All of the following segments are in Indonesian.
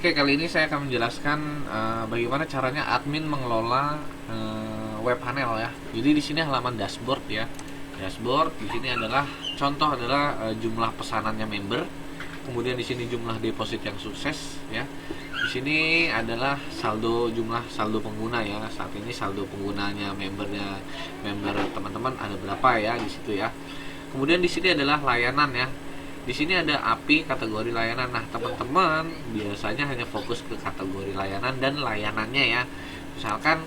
Oke, kali ini saya akan menjelaskan bagaimana caranya admin mengelola web panel ya. Jadi di sini halaman dashboard ya. Dashboard di sini adalah contoh adalah jumlah pesanannya member. Kemudian di sini jumlah deposit yang sukses ya. Di sini adalah jumlah saldo pengguna ya. Saat ini saldo penggunanya member teman-teman ada berapa ya di situ ya. Kemudian di sini adalah layanan ya. Di sini ada API kategori layanan. Nah, teman-teman biasanya hanya fokus ke kategori layanan dan layanannya ya. Misalkan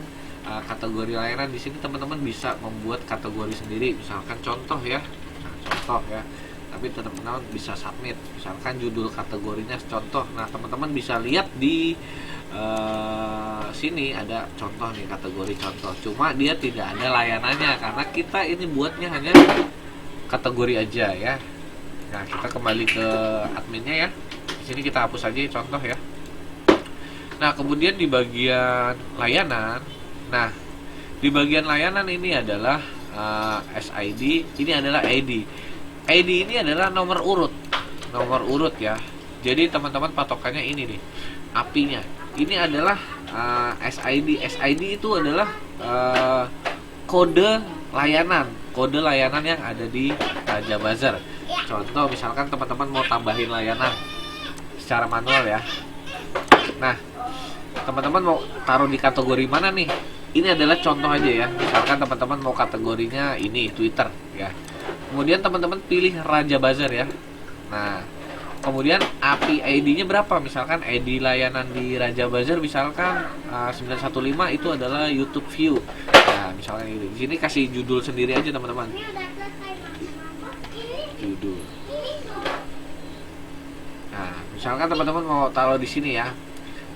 kategori layanan di sini teman-teman bisa membuat kategori sendiri. Misalkan contoh ya. Nah, contoh ya. Tapi teman-teman bisa submit. Misalkan judul kategorinya contoh. Nah, teman-teman bisa lihat di sini ada contoh nih, kategori contoh. Cuma dia tidak ada layanannya karena kita ini buatnya hanya kategori aja ya. Nah, kita kembali ke adminnya ya. Di sini kita hapus aja contoh ya. Nah, kemudian di bagian layanan. Nah, di bagian layanan ini adalah SID, ini adalah ID. ID ini adalah nomor urut. Nomor urut ya. Jadi teman-teman patokannya ini nih. API-nya. Ini adalah SID. SID itu adalah kode layanan. Kode layanan yang ada di Raja Bazar. Contoh misalkan teman-teman mau tambahin layanan secara manual ya. Nah, teman-teman mau taruh di kategori mana nih? Ini adalah contoh aja ya. Misalkan teman-teman mau kategorinya ini Twitter ya. Kemudian teman-teman pilih Raja Bazar ya. Nah, kemudian API ID-nya berapa? Misalkan ID layanan di Raja Bazar misalkan 915 itu adalah YouTube view. Nah, misalkan ini. Di sini kasih judul sendiri aja teman-teman. Judul. Nah, misalkan teman-teman mau taruh di sini ya.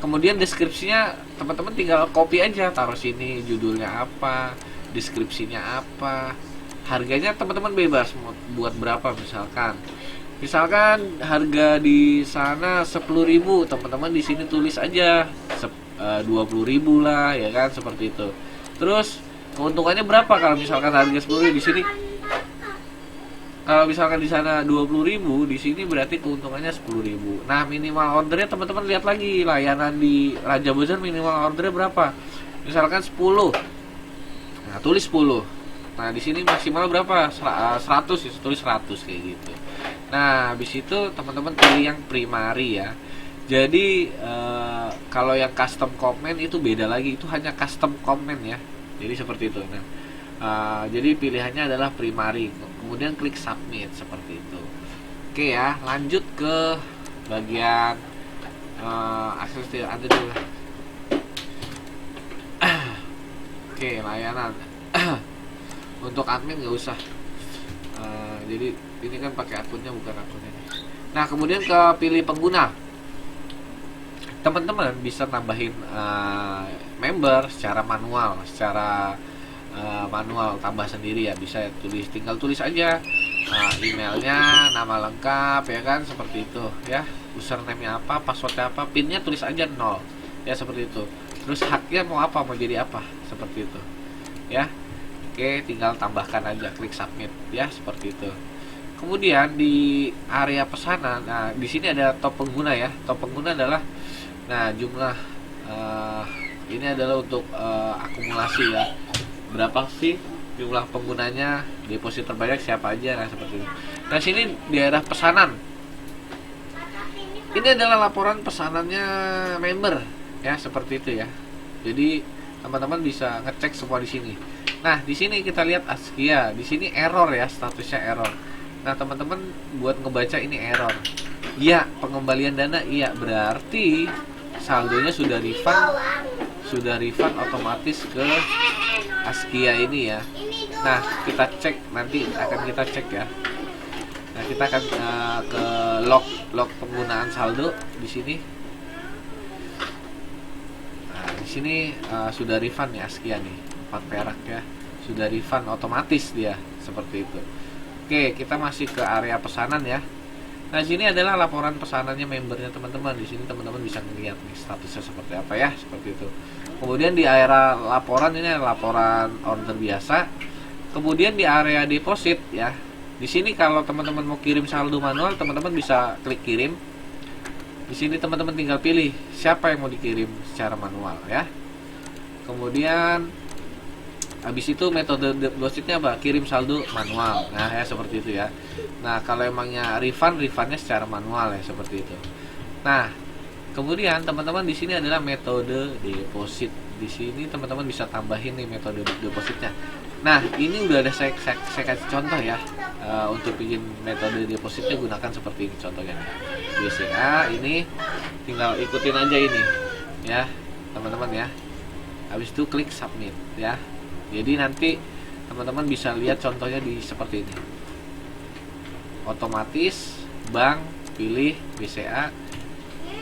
Kemudian deskripsinya teman-teman tinggal copy aja, taruh sini judulnya apa, deskripsinya apa. Harganya teman-teman bebas mau buat berapa misalkan. Misalkan harga di sana 10.000, teman-teman di sini tulis aja 20.000 lah ya kan, seperti itu. Terus keuntungannya berapa kalau misalkan harga 10.000 di sini? Kalau misalkan di sana 20.000, di sini berarti keuntungannya 10.000. Nah, minimal ordernya teman-teman lihat lagi, layanan di Raja Bazar minimal ordernya berapa? Misalkan 10. Nah, tulis 10. Nah, di sini maksimal berapa? 100 ya, tulis 100 kayak gitu. Nah, habis itu teman-teman pilih yang primary ya. Jadi kalau yang custom comment itu beda lagi, itu hanya custom comment ya. Jadi seperti itu. Nah, jadi pilihannya adalah primary. Kemudian klik submit seperti itu. Oke ya, lanjut ke bagian akses ada dulu. Oke, layanan. Untuk admin nggak usah. Jadi ini kan pakai akunnya, bukan akun ini. Nah, kemudian ke pilih pengguna. Teman-teman bisa tambahin member secara manual, manual tambah sendiri ya, bisa tinggal tulis aja emailnya, nama lengkap ya kan, seperti itu ya, username-nya apa, passwordnya apa, pinnya tulis aja 0 ya, seperti itu. Terus haknya mau apa, mau jadi apa, seperti itu ya. Oke, tinggal tambahkan aja, klik submit ya, seperti itu. Kemudian di area pesanan, nah di sini ada top pengguna ya. Top pengguna adalah jumlah ini adalah untuk akumulasi ya. Berapa sih jumlah penggunanya, deposit terbanyak siapa aja, nah seperti itu. Nah, sini di daerah pesanan. Ini adalah laporan pesanannya member ya, seperti itu ya. Jadi teman-teman bisa ngecek semua di sini. Nah, di sini kita lihat Askia. Di sini error ya, statusnya error. Nah, teman-teman buat ngebaca ini error. Iya, pengembalian dana iya, berarti saldonya sudah refund otomatis ke Askia ini ya. Nah, kita cek, nanti akan kita cek ya. Nah, kita akan ke log penggunaan saldo di sini. Nah, di sini sudah refund ya Askia nih, 4 perak ya. Sudah refund otomatis dia, seperti itu. Oke, kita masih ke area pesanan ya. Nah, sini adalah laporan pesanannya membernya teman-teman. Di sini teman-teman bisa melihat nih statusnya seperti apa ya, seperti itu. Kemudian di area laporan ini laporan order biasa. Kemudian di area deposit ya. Di sini kalau teman-teman mau kirim saldo manual, teman-teman bisa klik kirim. Di sini teman-teman tinggal pilih siapa yang mau dikirim secara manual ya. Kemudian habis itu metode depositnya apa? Kirim saldo manual. Nah, ya seperti itu ya. Nah, kalau emangnya refundnya secara manual ya seperti itu. Nah, kemudian teman-teman di sini adalah metode deposit. Di sini teman-teman bisa tambahin nih metode depositnya. Nah, ini udah ada saya kasih contoh ya. Untuk bikin metode depositnya gunakan seperti ini contohnya. BCA ini tinggal ikutin aja ini ya, teman-teman ya. Habis itu klik submit ya. Jadi nanti teman-teman bisa lihat contohnya di seperti ini. Otomatis bank pilih BCA,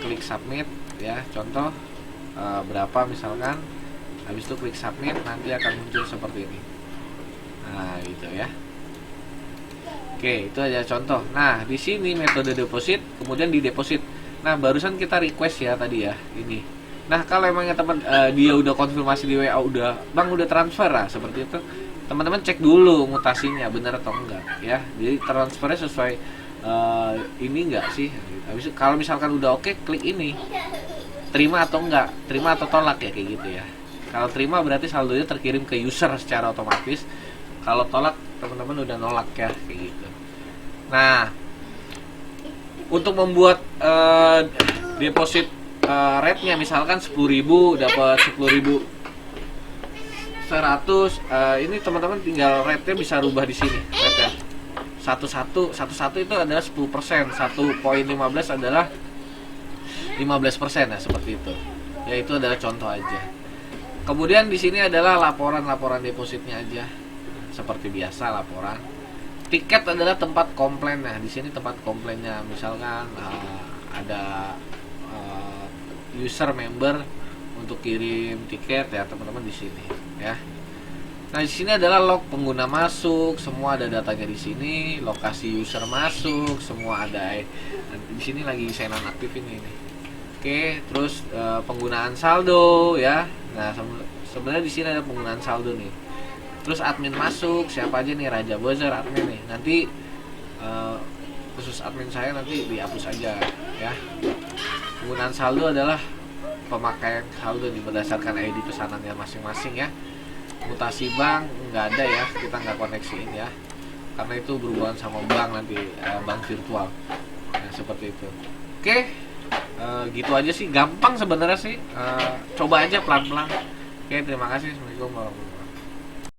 klik submit ya, contoh berapa misalkan, habis itu klik submit, nanti akan muncul seperti ini. Nah, gitu ya. Oke, itu aja contoh. Nah, di sini metode deposit, kemudian di deposit. Nah, barusan kita request ya tadi ya, ini. Nah, kalau emangnya teman dia udah konfirmasi di WA udah, Bang udah transfer lah, seperti itu. Teman-teman cek dulu mutasinya benar atau enggak ya. Jadi transfernya sesuai ini enggak sih? Habis kalau misalkan udah oke, klik ini. Terima atau enggak? Terima atau tolak ya, kayak gitu ya. Kalau terima berarti saldonya terkirim ke user secara otomatis. Kalau tolak, teman-teman udah nolak ya, kayak gitu. Nah, untuk membuat deposit rate-nya misalkan 10.000 dapat 10.100, ini teman-teman tinggal rate-nya bisa rubah di sini. Rate-nya 11 itu adalah 10%, 1,15 adalah 15% ya, seperti itu. Ya, itu adalah contoh aja. Kemudian di sini adalah laporan depositnya aja. Seperti biasa laporan. Tiket adalah tempat komplain. Nah, di sini tempat komplainnya misalkan ada user member untuk kirim tiket ya, teman-teman di sini ya. Nah, di sini adalah log pengguna masuk, semua ada datanya di sini, lokasi user masuk, semua ada. Di sini lagi saya nonaktif ini. Oke, terus penggunaan saldo ya. Nah, sebenarnya di sini ada penggunaan saldo nih. Terus admin masuk, siapa aja nih, Raja Buzzer admin nih. Nanti khusus admin saya nanti dihapus aja ya. Penggunaan saldo adalah pemakaian saldo nih berdasarkan ID pesanannya masing-masing ya. Mutasi bank nggak ada ya, kita nggak koneksiin ya. Karena itu berhubungan sama bank nanti, bank virtual. Nah, seperti itu. Oke, gitu aja sih, gampang sebenarnya sih. Coba aja pelan-pelan. Oke, terima kasih. Assalamualaikum warahmatullahi wabarakatuh.